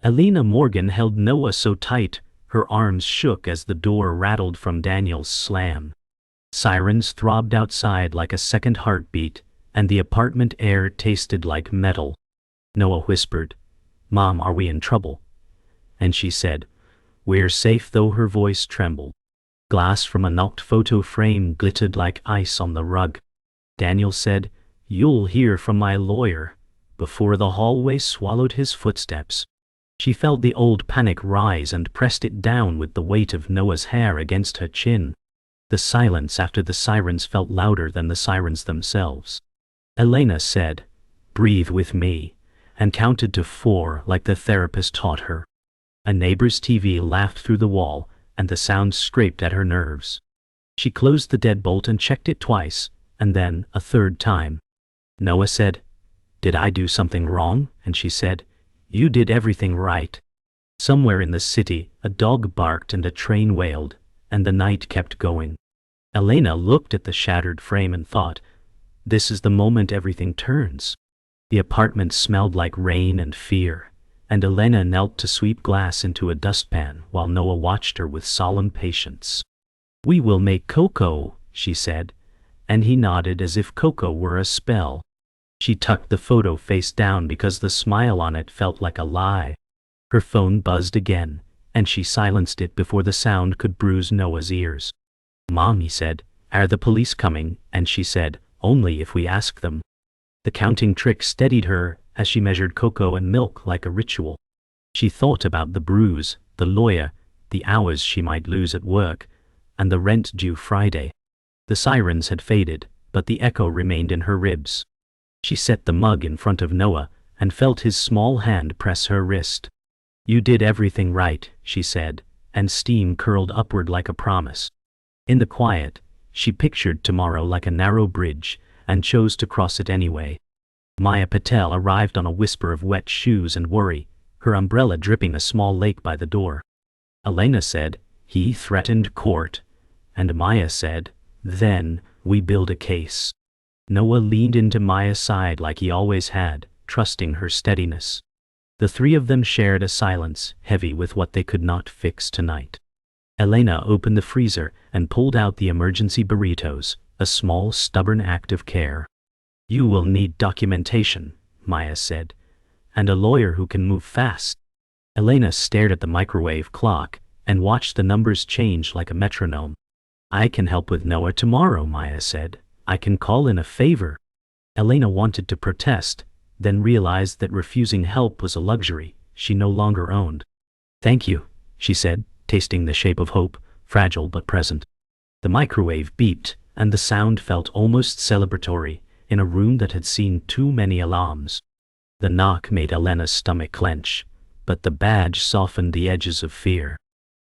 Elena Morgan held Noah so tight, her arms shook as the door rattled from Daniel's slam. Sirens throbbed outside like a second heartbeat, and the apartment air tasted like metal. Noah whispered, "Mom, are we in trouble?" And she said, "We're safe," though her voice trembled. Glass from a knocked photo frame glittered like ice on the rug. Daniel said, "You'll hear from my lawyer," before the hallway swallowed his footsteps. She felt the old panic rise and pressed it down with the weight of Noah's hair against her chin. The silence after the sirens felt louder than the sirens themselves. Elena said, "Breathe with me," and counted to 4 like the therapist taught her. A neighbor's TV laughed through the wall, and the sound scraped at her nerves. She closed the deadbolt and checked it twice, and then a third time. Noah said, "Did I do something wrong?" And she said, "You did everything right." Somewhere in the city, a dog barked and a train wailed, and the night kept going. Elena looked at the shattered frame and thought, this is the moment everything turns. The apartment smelled like rain and fear, and Elena knelt to sweep glass into a dustpan while Noah watched her with solemn patience. "We will make cocoa," she said, and he nodded as if cocoa were a spell. She tucked the photo face down because the smile on it felt like a lie. Her phone buzzed again, and she silenced it before the sound could bruise Noah's ears. "Mom," he said, "are the police coming?" And she said, "Only if we ask them." The counting trick steadied her as she measured cocoa and milk like a ritual. She thought about the bruise, the lawyer, the hours she might lose at work, and the rent due Friday. The sirens had faded, but the echo remained in her ribs. She set the mug in front of Noah and felt his small hand press her wrist. "You did everything right," she said, and steam curled upward like a promise. In the quiet, she pictured tomorrow like a narrow bridge and chose to cross it anyway. Maya Patel arrived on a whisper of wet shoes and worry, her umbrella dripping a small lake by the door. Elena said, "He threatened court," and Maya said, "Then we build a case." Noah leaned into Maya's side like he always had, trusting her steadiness. The three of them shared a silence, heavy with what they could not fix tonight. Elena opened the freezer and pulled out the emergency burritos, a small, stubborn act of care. "You will need documentation," Maya said, "and a lawyer who can move fast." Elena stared at the microwave clock and watched the numbers change like a metronome. "I can help with Noah tomorrow," Maya said. "I can call in a favor." Elena wanted to protest, then realized that refusing help was a luxury she no longer owned. "Thank you," she said, tasting the shape of hope, fragile but present. The microwave beeped, and the sound felt almost celebratory in a room that had seen too many alarms. The knock made Elena's stomach clench, but the badge softened the edges of fear.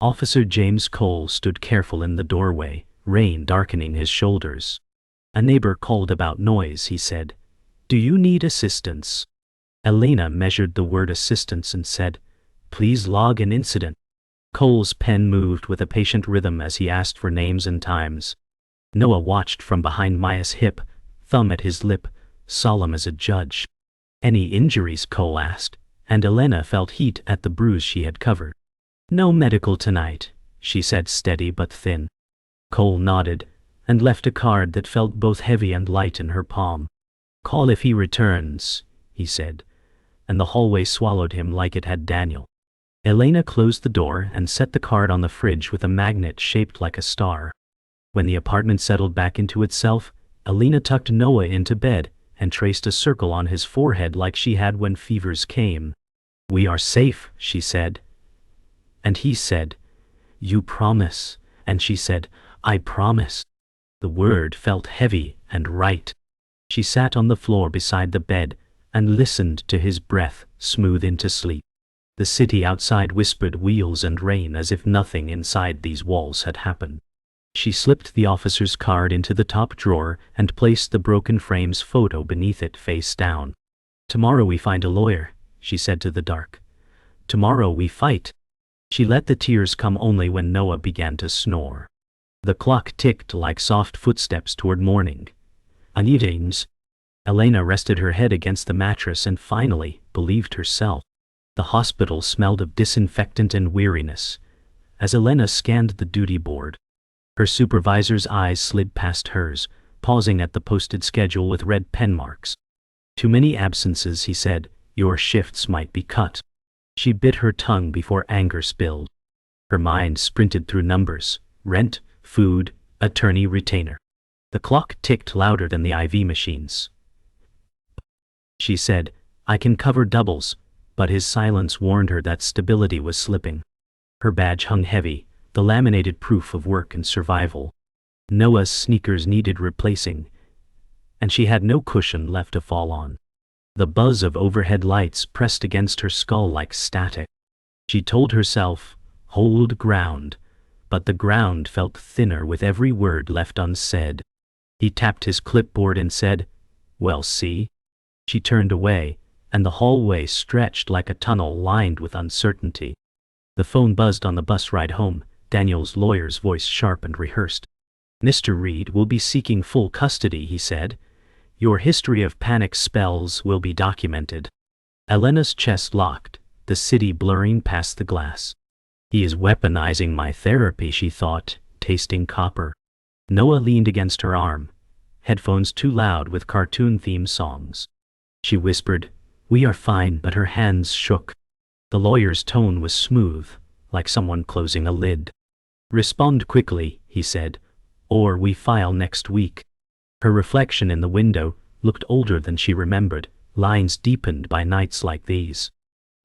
Officer James Cole stood careful in the doorway, rain darkening his shoulders. "A neighbor called about noise," he said. "Do you need assistance?" Elena measured the word assistance and said, "Please log an incident." Cole's pen moved with a patient rhythm as he asked for names and times. Noah watched from behind Maya's hip, thumb at his lip, solemn as a judge. "Any injuries?" Cole asked, and Elena felt heat at the bruise she had covered. "No medical tonight," she said, steady but thin. Cole nodded and left a card that felt both heavy and light in her palm. "Call if he returns," he said, and the hallway swallowed him like it had Daniel. Elena closed the door and set the card on the fridge with a magnet shaped like a star. When the apartment settled back into itself, Elena tucked Noah into bed and traced a circle on his forehead like she had when fevers came. "We are safe," she said. And he said, "You promise?" And she said, "I promise." The word felt heavy and right. She sat on the floor beside the bed and listened to his breath smooth into sleep. The city outside whispered wheels and rain as if nothing inside these walls had happened. She slipped the officer's card into the top drawer and placed the broken frame's photo beneath it face down. "Tomorrow we find a lawyer," she said to the dark. "Tomorrow we fight." She let the tears come only when Noah began to snore. The clock ticked like soft footsteps toward morning. Unevenings. Elena rested her head against the mattress and finally believed herself. The hospital smelled of disinfectant and weariness. As Elena scanned the duty board, her supervisor's eyes slid past hers, pausing at the posted schedule with red pen marks. Too many absences, he said. Your shifts might be cut. She bit her tongue before anger spilled. Her mind sprinted through numbers: rent, food, attorney, retainer. The clock ticked louder than the IV machines. She said, I can cover doubles, but his silence warned her that stability was slipping. Her badge hung heavy, the laminated proof of work and survival. Noah's sneakers needed replacing, and she had no cushion left to fall on. The buzz of overhead lights pressed against her skull like static. She told herself, hold ground, but the ground felt thinner with every word left unsaid. He tapped his clipboard and said, well, see? She turned away, and the hallway stretched like a tunnel lined with uncertainty. The phone buzzed on the bus ride home, Daniel's lawyer's voice sharp and rehearsed. Mr. Reed will be seeking full custody, he said. Your history of panic spells will be documented. Elena's chest locked, the city blurring past the glass. He is weaponizing my therapy, she thought, tasting copper. Noah leaned against her arm, headphones too loud with cartoon theme songs. She whispered, we are fine, but her hands shook. The lawyer's tone was smooth, like someone closing a lid. Respond quickly, he said, or we file next week. Her reflection in the window looked older than she remembered, lines deepened by nights like these.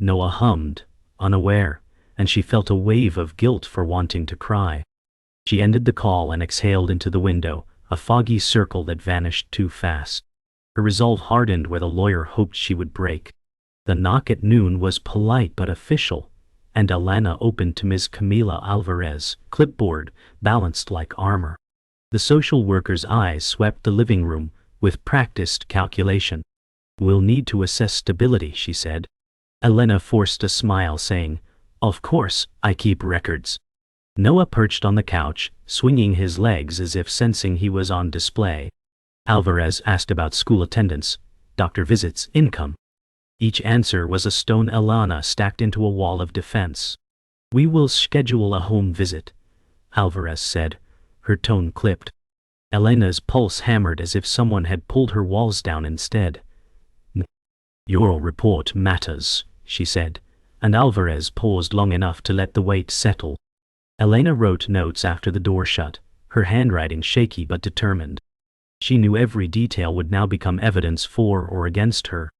Noah hummed, unaware, and she felt a wave of guilt for wanting to cry. She ended the call and exhaled into the window, a foggy circle that vanished too fast. Her resolve hardened where the lawyer hoped she would break. The knock at noon was polite but official, and Elena opened to Ms. Camila Alvarez, clipboard balanced like armor. The social worker's eyes swept the living room with practiced calculation. We'll need to assess stability, she said. Elena forced a smile, saying, of course, I keep records. Noah perched on the couch, swinging his legs as if sensing he was on display. Alvarez asked about school attendance, doctor visits, income. Each answer was a stone Elena stacked into a wall of defense. We will schedule a home visit, Alvarez said. Her tone clipped. Elena's pulse hammered as if someone had pulled her walls down instead. Your report matters, she said, and Alvarez paused long enough to let the weight settle. Elena wrote notes after the door shut, her handwriting shaky but determined. She knew every detail would now become evidence for or against her.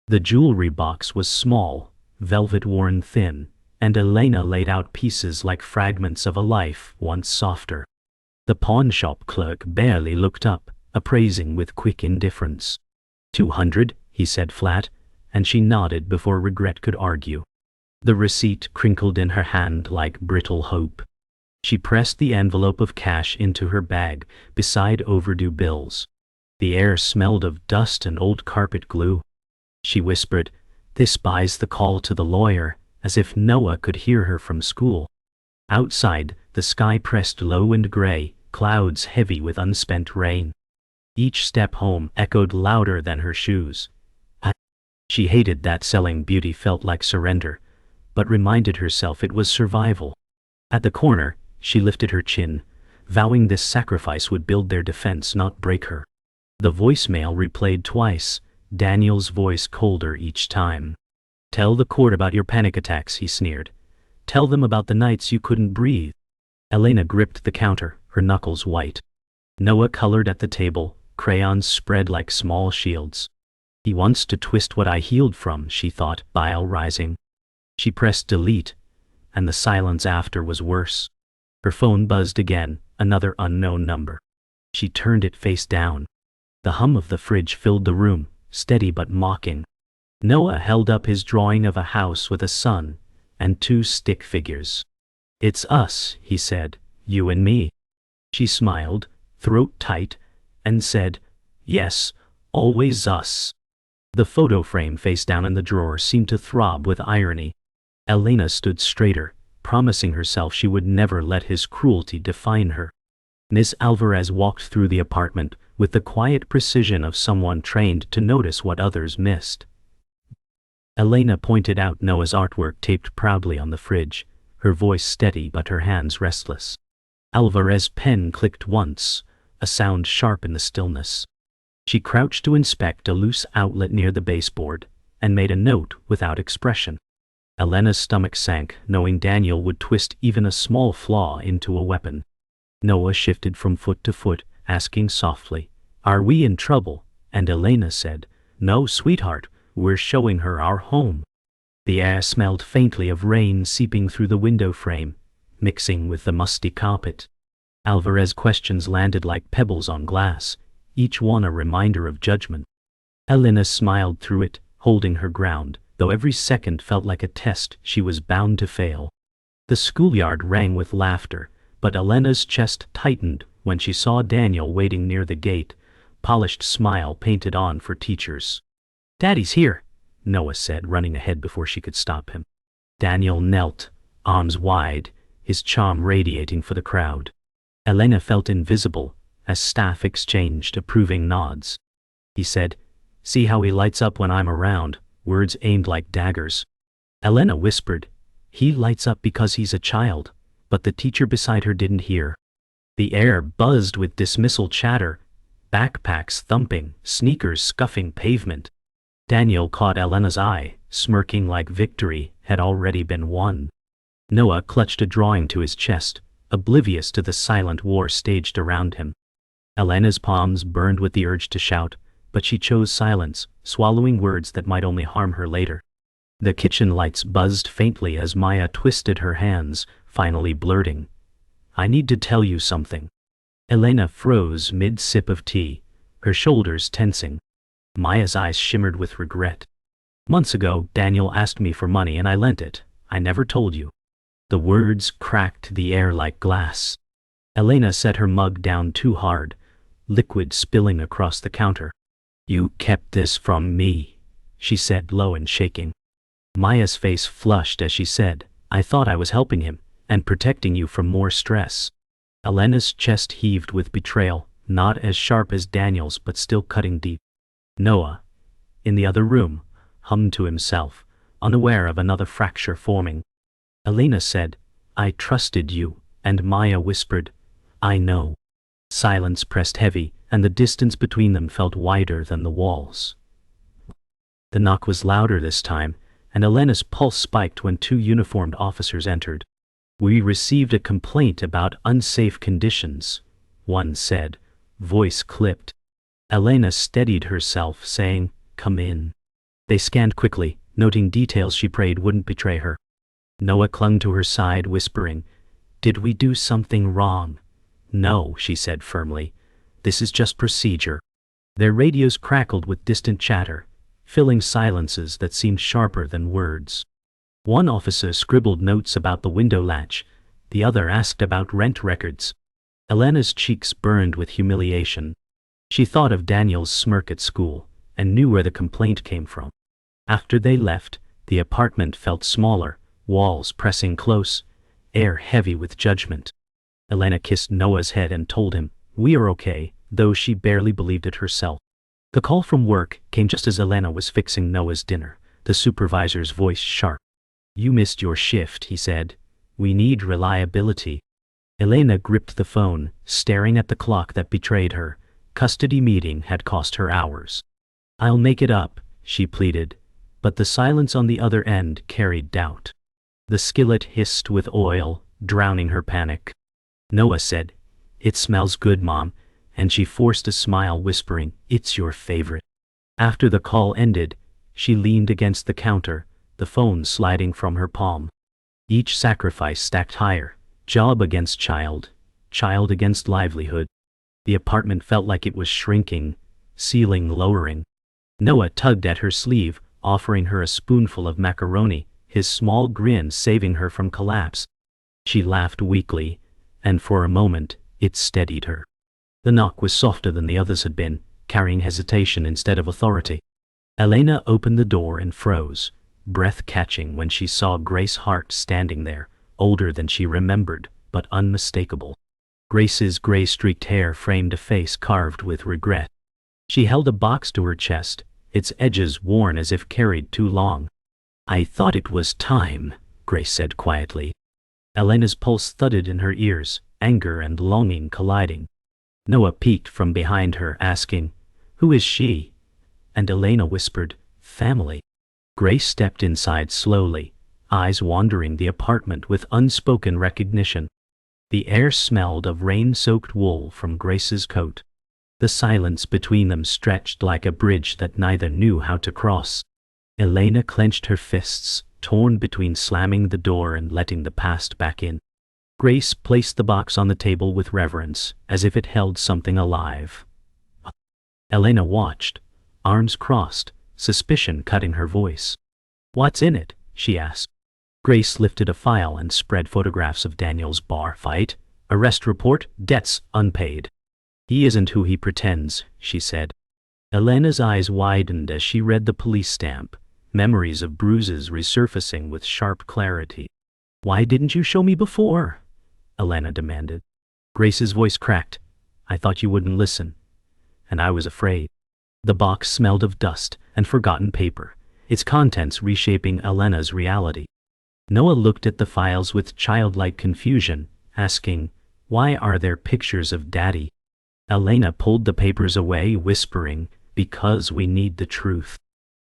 The jewelry box was small, velvet worn thin, and Elena laid out pieces like fragments of a life once softer. The pawnshop clerk barely looked up, appraising with quick indifference. 200, he said flat, and she nodded before regret could argue. The receipt crinkled in her hand like brittle hope. She pressed the envelope of cash into her bag, beside overdue bills. The air smelled of dust and old carpet glue. She whispered, this buys the call to the lawyer, as if Noah could hear her from school. Outside, the sky pressed low and gray, clouds heavy with unspent rain. Each step home echoed louder than her shoes. She hated that selling beauty felt like surrender, but reminded herself it was survival. At the corner, she lifted her chin, vowing this sacrifice would build their defense, not break her. The voicemail replayed twice, Daniel's voice colder each time. Tell the court about your panic attacks, he sneered. Tell them about the nights you couldn't breathe. Elena gripped the counter, her knuckles white. Noah colored at the table, crayons spread like small shields. He wants to twist what I healed from, she thought, bile rising. She pressed delete, and the silence after was worse. Her phone buzzed again, another unknown number. She turned it face down. The hum of the fridge filled the room, steady but mocking. Noah held up his drawing of a house with a sun and two stick figures. It's us, he said, you and me. She smiled, throat tight, and said, yes, always us. The photo frame face down in the drawer seemed to throb with irony. Elena stood straighter, promising herself she would never let his cruelty define her. Miss Alvarez walked through the apartment with the quiet precision of someone trained to notice what others missed. Elena pointed out Noah's artwork taped proudly on the fridge, her voice steady but her hands restless. Alvarez's pen clicked once, a sound sharp in the stillness. She crouched to inspect a loose outlet near the baseboard, and made a note without expression. Elena's stomach sank, knowing Daniel would twist even a small flaw into a weapon. Noah shifted from foot to foot, asking softly, "Are we in trouble?" And Elena said, "No, sweetheart, we're showing her our home." The air smelled faintly of rain seeping through the window frame, mixing with the musty carpet. Alvarez's questions landed like pebbles on glass, each one a reminder of judgment. Elena smiled through it, holding her ground, though every second felt like a test she was bound to fail. The schoolyard rang with laughter, but Elena's chest tightened when she saw Daniel waiting near the gate, polished smile painted on for teachers. "Daddy's here," Noah said, running ahead before she could stop him. Daniel knelt, arms wide, his charm radiating for the crowd. Elena felt invisible as staff exchanged approving nods. He said, "See how he lights up when I'm around," words aimed like daggers. Elena whispered, "He lights up because he's a child," but the teacher beside her didn't hear. The air buzzed with dismissal chatter, backpacks thumping, sneakers scuffing pavement. Daniel caught Elena's eye, smirking like victory had already been won. Noah clutched a drawing to his chest, oblivious to the silent war staged around him. Elena's palms burned with the urge to shout, but she chose silence, swallowing words that might only harm her later. The kitchen lights buzzed faintly as Maya twisted her hands, finally blurting, "I need to tell you something." Elena froze mid-sip of tea, her shoulders tensing. Maya's eyes shimmered with regret. "Months ago, Daniel asked me for money and I lent it. I never told you." The words cracked the air like glass. Elena set her mug down too hard, liquid spilling across the counter. "You kept this from me," she said, low and shaking. Maya's face flushed as she said, "I thought I was helping him and protecting you from more stress." Elena's chest heaved with betrayal, not as sharp as Daniel's but still cutting deep. Noah, in the other room, hummed to himself, unaware of another fracture forming. Elena said, "I trusted you," and Maya whispered, "I know." Silence pressed heavy, and the distance between them felt wider than the walls. The knock was louder this time, and Elena's pulse spiked when two uniformed officers entered. "We received a complaint about unsafe conditions," one said, voice clipped. Elena steadied herself, saying, "Come in." They scanned quickly, noting details she prayed wouldn't betray her. Noah clung to her side, whispering, "Did we do something wrong?" "No," she said firmly. "This is just procedure." Their radios crackled with distant chatter, filling silences that seemed sharper than words. One officer scribbled notes about the window latch, the other asked about rent records. Elena's cheeks burned with humiliation. She thought of Daniel's smirk at school, and knew where the complaint came from. After they left, the apartment felt smaller, walls pressing close, air heavy with judgment. Elena kissed Noah's head and told him, "We are okay," though she barely believed it herself. The call from work came just as Elena was fixing Noah's dinner, the supervisor's voice sharp. "You missed your shift," he said. "We need reliability." Elena gripped the phone, staring at the clock that betrayed her. Custody meeting had cost her hours. "I'll make it up," she pleaded, but the silence on the other end carried doubt. The skillet hissed with oil, drowning her panic. Noah said, "It smells good, Mom," and she forced a smile, whispering, "It's your favorite." After the call ended, she leaned against the counter, the phone sliding from her palm. Each sacrifice stacked higher, job against child, child against livelihood. The apartment felt like it was shrinking, ceiling lowering. Noah tugged at her sleeve, offering her a spoonful of macaroni, his small grin saving her from collapse. She laughed weakly, and for a moment, it steadied her. The knock was softer than the others had been, carrying hesitation instead of authority. Elena opened the door and froze, breath catching when she saw Grace Hart standing there, older than she remembered, but unmistakable. Grace's gray-streaked hair framed a face carved with regret. She held a box to her chest, its edges worn as if carried too long. I thought it was time, Grace said quietly. Elena's pulse thudded in her ears, anger and longing colliding. Noah peeked from behind her, asking, "Who is she?" And Elena whispered, "Family." Grace stepped inside slowly, eyes wandering the apartment with unspoken recognition. The air smelled of rain-soaked wool from Grace's coat. The silence between them stretched like a bridge that neither knew how to cross. Elena clenched her fists, torn between slamming the door and letting the past back in. Grace placed the box on the table with reverence, as if it held something alive. Elena watched, arms crossed, suspicion cutting her voice. "What's in it?" she asked. Grace lifted a file and spread photographs of Daniel's bar fight, arrest report, debts unpaid. "He isn't who he pretends," she said. Elena's eyes widened as she read the police stamp, memories of bruises resurfacing with sharp clarity. "Why didn't you show me before?" Elena demanded. Grace's voice cracked. "I thought you wouldn't listen. And I was afraid." The box smelled of dust and forgotten paper, its contents reshaping Elena's reality. Noah looked at the files with childlike confusion, asking, "Why are there pictures of Daddy?" Elena pulled the papers away, whispering, "Because we need the truth."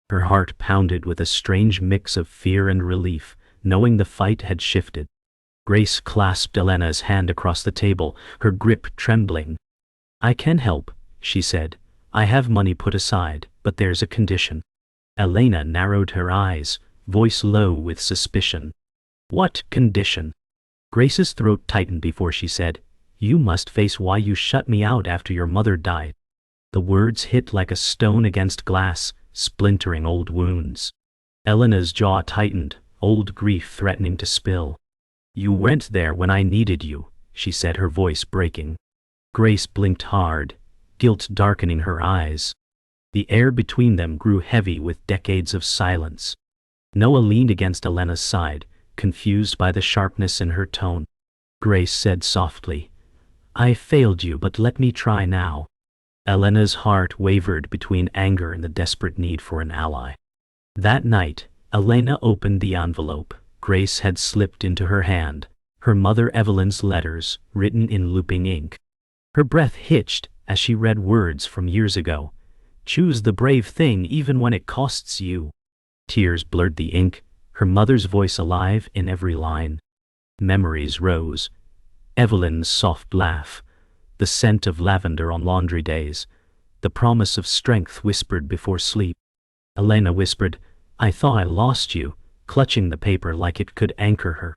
Her heart pounded with a strange mix of fear and relief, knowing the fight had shifted. Grace clasped Elena's hand across the table, her grip trembling. "I can help," she said. "I have money put aside, but there's a condition." Elena narrowed her eyes, voice low with suspicion. "What condition?" Grace's throat tightened before she said, "You must face why you shut me out after your mother died." The words hit like a stone against glass, splintering old wounds. Elena's jaw tightened, old grief threatening to spill. "You went there when I needed you," she said, her voice breaking. Grace blinked hard, guilt darkening her eyes. The air between them grew heavy with decades of silence. Noah leaned against Elena's side, confused by the sharpness in her tone. Grace said softly, "I failed you, but let me try now." Elena's heart wavered between anger and the desperate need for an ally. That night, Elena opened the envelope Grace had slipped into her hand, her mother Evelyn's letters, written in looping ink. Her breath hitched as she read words from years ago. "Choose the brave thing even when it costs you." Tears blurred the ink, her mother's voice alive in every line. Memories rose. Evelyn's soft laugh, the scent of lavender on laundry days, the promise of strength whispered before sleep. Elena whispered, "I thought I lost you," clutching the paper like it could anchor her.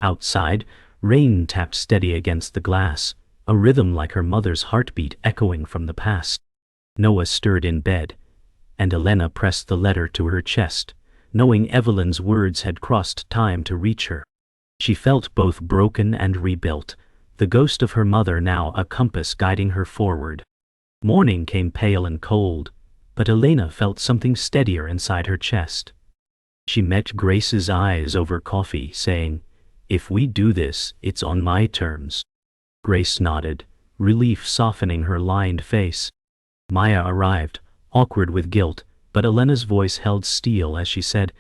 Outside, rain tapped steady against the glass, a rhythm like her mother's heartbeat echoing from the past. Noah stirred in bed, and Elena pressed the letter to her chest, knowing Evelyn's words had crossed time to reach her. She felt both broken and rebuilt, the ghost of her mother now a compass guiding her forward. Morning came pale and cold, but Elena felt something steadier inside her chest. She met Grace's eyes over coffee, saying, "If we do this, it's on my terms." Grace nodded, relief softening her lined face. Maya arrived, awkward with guilt, but Elena's voice held steel as she said,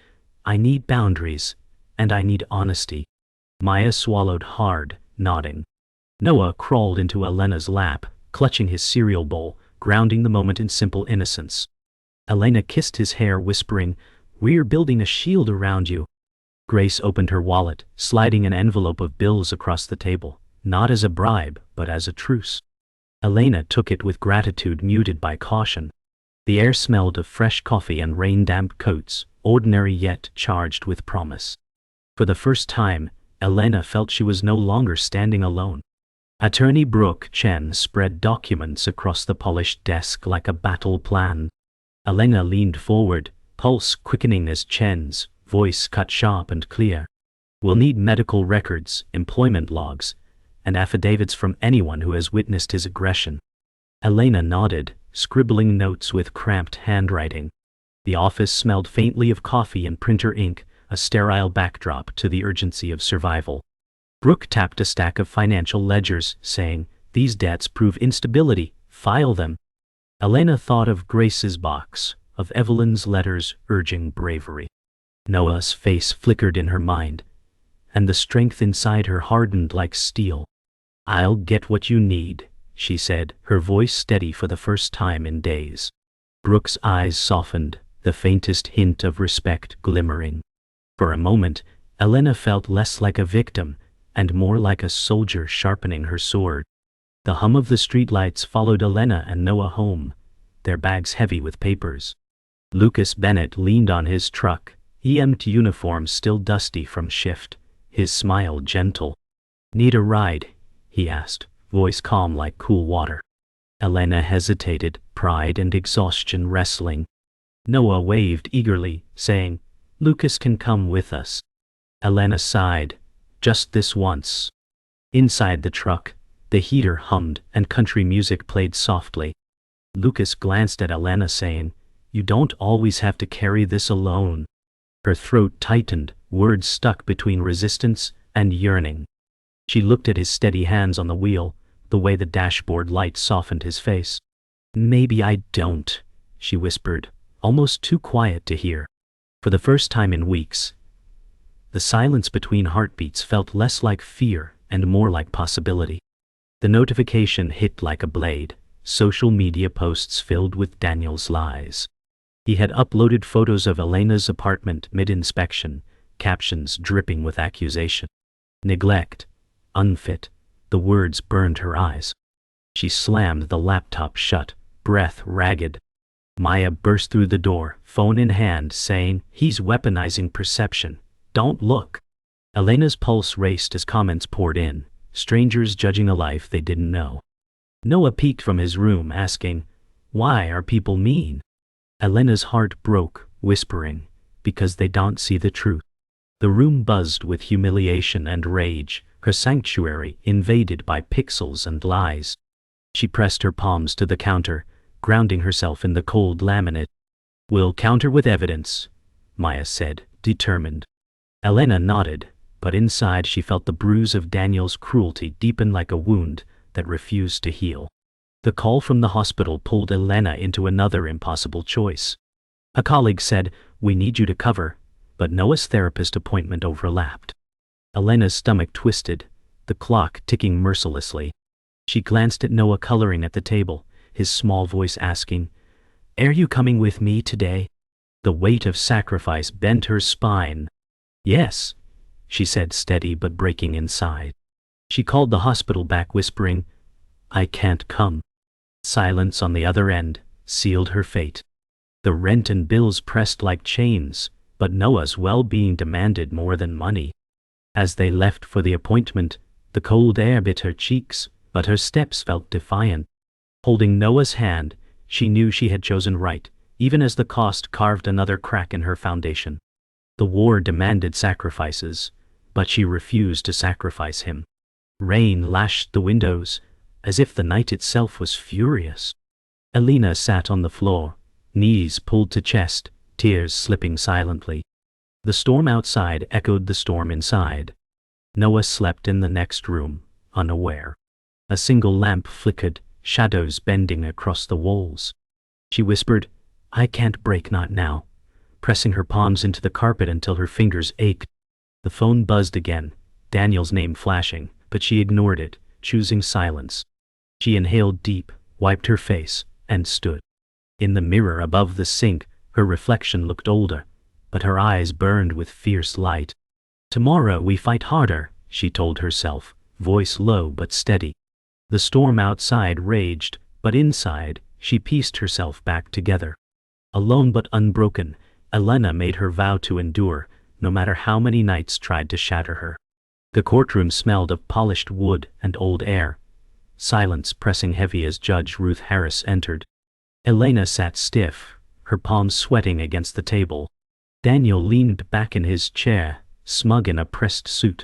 "I need boundaries, and I need honesty." Maya swallowed hard, nodding. Noah crawled into Elena's lap, clutching his cereal bowl, grounding the moment in simple innocence. Elena kissed his hair, whispering, "We're building a shield around you." Grace opened her wallet, sliding an envelope of bills across the table, not as a bribe, but as a truce. Elena took it with gratitude muted by caution. The air smelled of fresh coffee and rain-damp coats, ordinary yet charged with promise. For the first time, Elena felt she was no longer standing alone. Attorney Brooke Chen spread documents across the polished desk like a battle plan. Elena leaned forward, pulse quickening as Chen's voice cut sharp and clear. "We'll need medical records, employment logs, and affidavits from anyone who has witnessed his aggression." Elena nodded, scribbling notes with cramped handwriting. The office smelled faintly of coffee and printer ink, a sterile backdrop to the urgency of survival. Brooke tapped a stack of financial ledgers, saying, "These debts prove instability, file them." Elena thought of Grace's box, of Evelyn's letters urging bravery. Noah's face flickered in her mind, and the strength inside her hardened like steel. "I'll get what you need," she said, her voice steady for the first time in days. Brooke's eyes softened, the faintest hint of respect glimmering. For a moment, Elena felt less like a victim and more like a soldier sharpening her sword. The hum of the streetlights followed Elena and Noah home, their bags heavy with papers. Lucas Bennett leaned on his truck, EMT uniform still dusty from shift, his smile gentle. "Need a ride?" he asked, voice calm like cool water. Elena hesitated, pride and exhaustion wrestling. Noah waved eagerly, saying, "Lucas can come with us." Elena sighed, "Just this once." Inside the truck, the heater hummed and country music played softly. Lucas glanced at Elena saying, "You don't always have to carry this alone." Her throat tightened, words stuck between resistance and yearning. She looked at his steady hands on the wheel, the way the dashboard light softened his face. "Maybe I don't," she whispered, almost too quiet to hear. For the first time in weeks, the silence between heartbeats felt less like fear and more like possibility. The notification hit like a blade, social media posts filled with Daniel's lies. He had uploaded photos of Elena's apartment mid-inspection, captions dripping with accusation. Neglect, unfit, the words burned her eyes. She slammed the laptop shut, breath ragged. Maya burst through the door, phone in hand, saying, "He's weaponizing perception. Don't look." Elena's pulse raced as comments poured in, strangers judging a life they didn't know. Noah peeked from his room, asking, "Why are people mean?" Elena's heart broke, whispering, "Because they don't see the truth." The room buzzed with humiliation and rage, her sanctuary invaded by pixels and lies. She pressed her palms to the counter, grounding herself in the cold laminate. "We'll counter with evidence," Maya said, determined. Elena nodded, but inside she felt the bruise of Daniel's cruelty deepen like a wound that refused to heal. The call from the hospital pulled Elena into another impossible choice. A colleague said, "We need you to cover," but Noah's therapist appointment overlapped. Elena's stomach twisted, the clock ticking mercilessly. She glanced at Noah coloring at the table, his small voice asking, "Are you coming with me today?" The weight of sacrifice bent her spine. "Yes," she said, steady but breaking inside. She called the hospital back, whispering, "I can't come." Silence on the other end sealed her fate. The rent and bills pressed like chains, but Noah's well-being demanded more than money. As they left for the appointment, the cold air bit her cheeks, but her steps felt defiant. Holding Noah's hand, she knew she had chosen right, even as the cost carved another crack in her foundation. The war demanded sacrifices, but she refused to sacrifice him. Rain lashed the windows, as if the night itself was furious. Elena sat on the floor, knees pulled to chest, tears slipping silently. The storm outside echoed the storm inside. Noah slept in the next room, unaware. A single lamp flickered, shadows bending across the walls. She whispered, "I can't break, not now," pressing her palms into the carpet until her fingers ached. The phone buzzed again, Daniel's name flashing, but she ignored it, choosing silence. She inhaled deep, wiped her face, and stood. In the mirror above the sink, her reflection looked older, but her eyes burned with fierce light. "Tomorrow we fight harder," she told herself, voice low but steady. The storm outside raged, but inside, she pieced herself back together. Alone but unbroken, Elena made her vow to endure, no matter how many nights tried to shatter her. The courtroom smelled of polished wood and old air, silence pressing heavy as Judge Ruth Harris entered. Elena sat stiff, her palms sweating against the table. Daniel leaned back in his chair, smug in a pressed suit.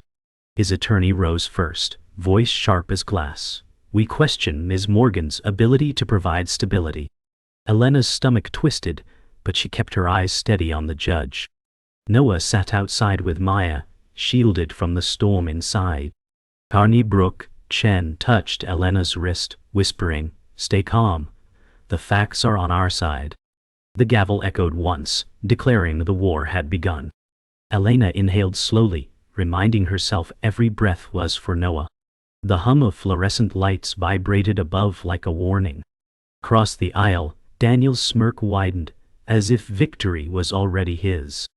His attorney rose first, voice sharp as glass. "We question Ms. Morgan's ability to provide stability." Elena's stomach twisted, but she kept her eyes steady on the judge. Noah sat outside with Maya, shielded from the storm inside. Carney Brooke Chen touched Elena's wrist, whispering, "Stay calm. The facts are on our side." The gavel echoed once, declaring the war had begun. Elena inhaled slowly, reminding herself every breath was for Noah. The hum of fluorescent lights vibrated above like a warning. Across the aisle, Daniel's smirk widened, as if victory was already his.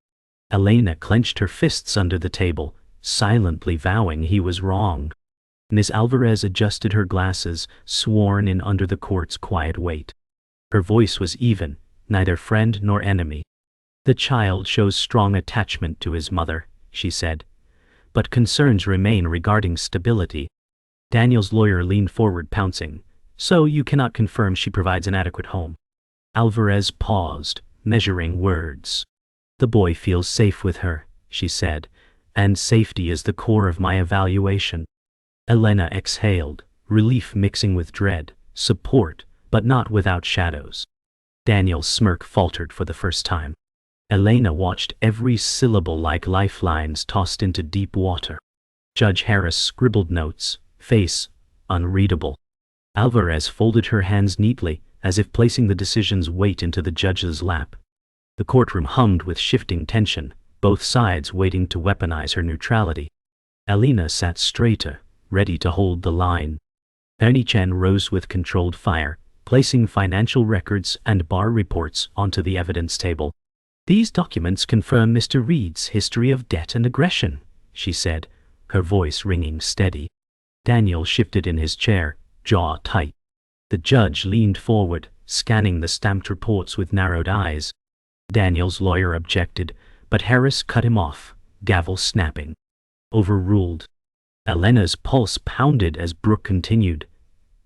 Elena clenched her fists under the table, silently vowing he was wrong. Miss Alvarez adjusted her glasses, sworn in under the court's quiet weight. Her voice was even, neither friend nor enemy. "The child shows strong attachment to his mother," she said, "but concerns remain regarding stability." Daniel's lawyer leaned forward, pouncing. "So you cannot confirm she provides an adequate home?" Alvarez paused, measuring words. "The boy feels safe with her," she said, "and safety is the core of my evaluation." Elena exhaled, relief mixing with dread, support, but not without shadows. Daniel's smirk faltered for the first time. Elena watched every syllable like lifelines tossed into deep water. Judge Harris scribbled notes, face unreadable. Alvarez folded her hands neatly, as if placing the decision's weight into the judge's lap. The courtroom hummed with shifting tension, both sides waiting to weaponize her neutrality. Elena sat straighter, ready to hold the line. Ernie Chen rose with controlled fire, placing financial records and bar reports onto the evidence table. "These documents confirm Mr. Reed's history of debt and aggression," she said, her voice ringing steady. Daniel shifted in his chair, jaw tight. The judge leaned forward, scanning the stamped reports with narrowed eyes. Daniel's lawyer objected, but Harris cut him off, gavel snapping. "Overruled." Elena's pulse pounded as Brooke continued.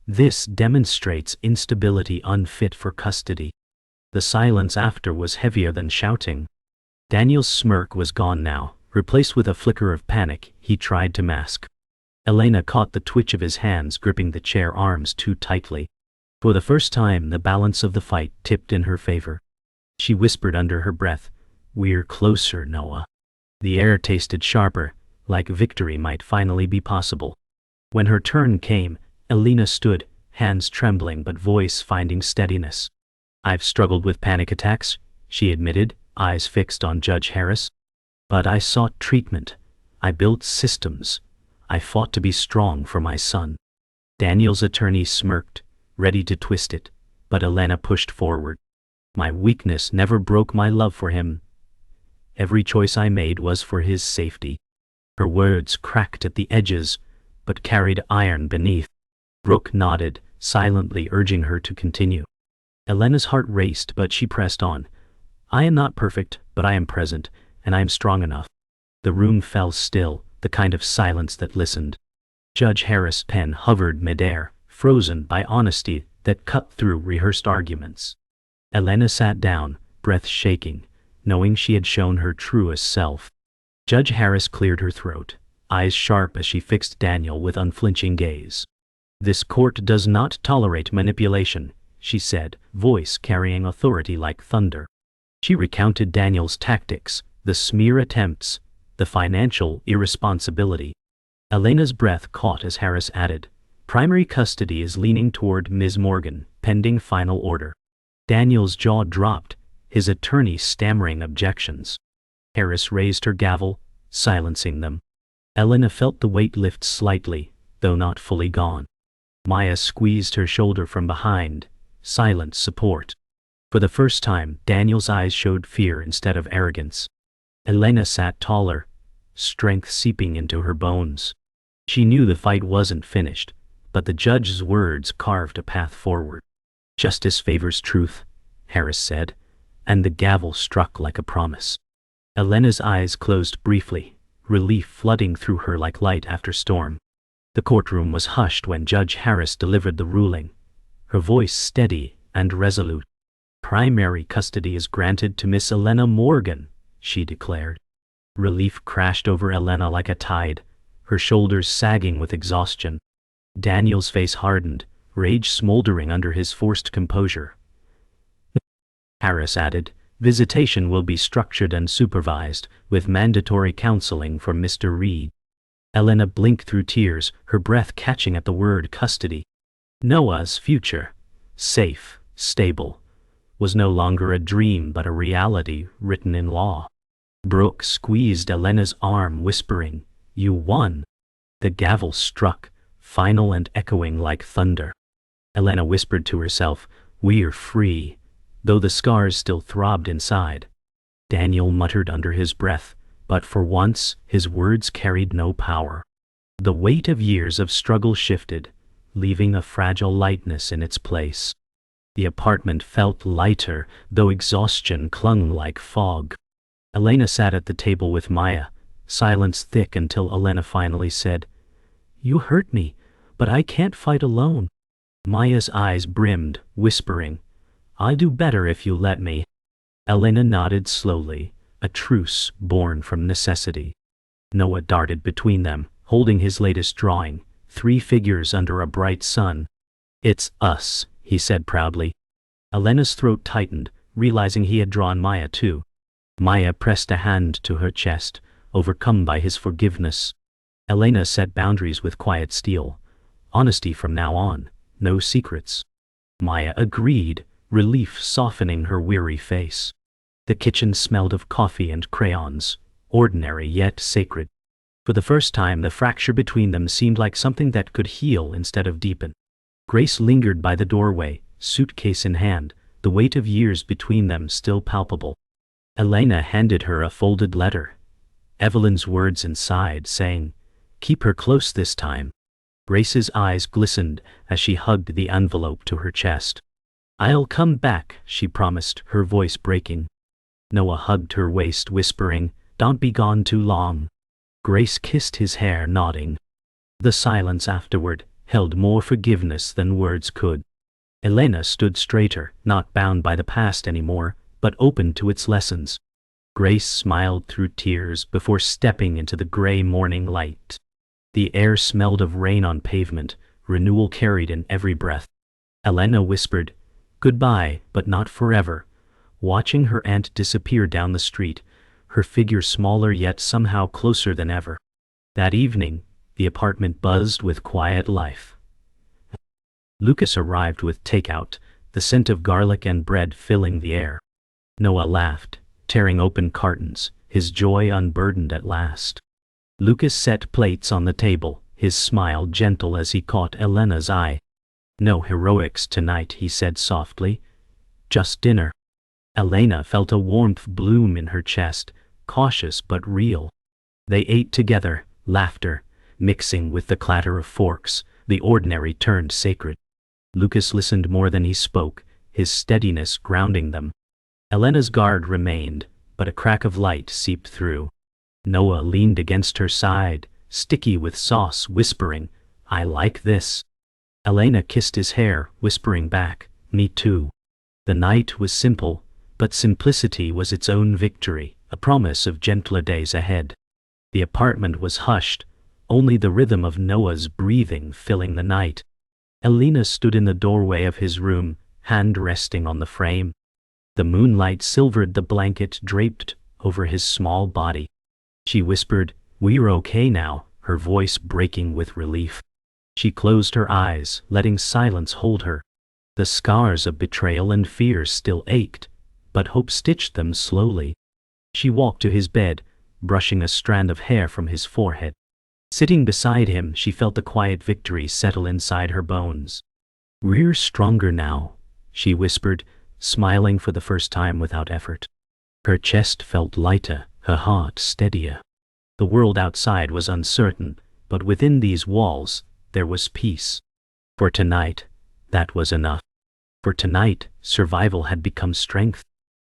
"This demonstrates instability unfit for custody." The silence after was heavier than shouting. Daniel's smirk was gone now, replaced with a flicker of panic he tried to mask. Elena caught the twitch of his hands gripping the chair arms too tightly. For the first time, the balance of the fight tipped in her favor. She whispered under her breath, "We're closer, Noah." The air tasted sharper, like victory might finally be possible. When her turn came, Elena stood, hands trembling but voice finding steadiness. "I've struggled with panic attacks," she admitted, eyes fixed on Judge Harris. "But I sought treatment. I built systems. I fought to be strong for my son." Daniel's attorney smirked, ready to twist it, but Elena pushed forward. "My weakness never broke my love for him. Every choice I made was for his safety." Her words cracked at the edges, but carried iron beneath. Brooke nodded, silently urging her to continue. Elena's heart raced, but she pressed on. "I am not perfect, but I am present, and I am strong enough." The room fell still, the kind of silence that listened. Judge Harris' pen hovered midair, frozen by honesty that cut through rehearsed arguments. Elena sat down, breath shaking, knowing she had shown her truest self. Judge Harris cleared her throat, eyes sharp as she fixed Daniel with unflinching gaze. "This court does not tolerate manipulation," she said, voice carrying authority like thunder. She recounted Daniel's tactics, the smear attempts, the financial irresponsibility. Elena's breath caught as Harris added, "Primary custody is leaning toward Ms. Morgan, pending final order." Daniel's jaw dropped, his attorney stammering objections. Harris raised her gavel, silencing them. Elena felt the weight lift slightly, though not fully gone. Maya squeezed her shoulder from behind, silent support. For the first time, Daniel's eyes showed fear instead of arrogance. Elena sat taller, strength seeping into her bones. She knew the fight wasn't finished, but the judge's words carved a path forward. "Justice favors truth," Harris said, and the gavel struck like a promise. Elena's eyes closed briefly, relief flooding through her like light after storm. The courtroom was hushed when Judge Harris delivered the ruling, her voice steady and resolute. "Primary custody is granted to Miss Elena Morgan," she declared. Relief crashed over Elena like a tide, her shoulders sagging with exhaustion. Daniel's face hardened, rage smoldering under his forced composure. Harris added, "Visitation will be structured and supervised, with mandatory counseling for Mr. Reed." Elena blinked through tears, her breath catching at the word custody. Noah's future, safe, stable, was no longer a dream but a reality written in law. Brooke squeezed Elena's arm, whispering, "You won." The gavel struck, final and echoing like thunder. Elena whispered to herself, "We're free," though the scars still throbbed inside. Daniel muttered under his breath, but for once his words carried no power. The weight of years of struggle shifted, leaving a fragile lightness in its place. The apartment felt lighter, though exhaustion clung like fog. Elena sat at the table with Maya, silence thick until Elena finally said, "You hurt me, but I can't fight alone." Maya's eyes brimmed, whispering, "I'll do better if you let me." Elena nodded slowly, a truce born from necessity. Noah darted between them, holding his latest drawing, 3 figures under a bright sun. "It's us," he said proudly. Elena's throat tightened, realizing he had drawn Maya too. Maya pressed a hand to her chest, overcome by his forgiveness. Elena set boundaries with quiet steel. Honesty from now on, no secrets. Maya agreed, relief softening her weary face. The kitchen smelled of coffee and crayons, ordinary yet sacred. For the first time, the fracture between them seemed like something that could heal instead of deepen. Grace lingered by the doorway, suitcase in hand, the weight of years between them still palpable. Elena handed her a folded letter. Evelyn's words inside saying, "Keep her close this time." Grace's eyes glistened as she hugged the envelope to her chest. "I'll come back," she promised, her voice breaking. Noah hugged her waist, whispering, "Don't be gone too long." Grace kissed his hair, nodding. The silence afterward held more forgiveness than words could. Elena stood straighter, not bound by the past anymore, but open to its lessons. Grace smiled through tears before stepping into the gray morning light. The air smelled of rain on pavement, renewal carried in every breath. Elena whispered, "Goodbye, but not forever," watching her aunt disappear down the street, her figure smaller yet somehow closer than ever. That evening, the apartment buzzed with quiet life. Lucas arrived with takeout, the scent of garlic and bread filling the air. Noah laughed, tearing open cartons, his joy unburdened at last. Lucas set plates on the table, his smile gentle as he caught Elena's eye. "No heroics tonight," he said softly. "Just dinner." Elena felt a warmth bloom in her chest, cautious but real. They ate together, laughter mixing with the clatter of forks, the ordinary turned sacred. Lucas listened more than he spoke, his steadiness grounding them. Elena's guard remained, but a crack of light seeped through. Noah leaned against her side, sticky with sauce, whispering, "I like this." Elena kissed his hair, whispering back, "Me too." The night was simple, but simplicity was its own victory, a promise of gentler days ahead. The apartment was hushed, only the rhythm of Noah's breathing filling the night. Elena stood in the doorway of his room, hand resting on the frame. The moonlight silvered the blanket draped over his small body. She whispered, "We're okay now," her voice breaking with relief. She closed her eyes, letting silence hold her. The scars of betrayal and fear still ached, but hope stitched them slowly. She walked to his bed, brushing a strand of hair from his forehead. Sitting beside him, she felt the quiet victory settle inside her bones. "We're stronger now," she whispered, smiling for the first time without effort. Her chest felt lighter, her heart steadier. The world outside was uncertain, but within these walls, there was peace. For tonight, that was enough. For tonight, survival had become strength.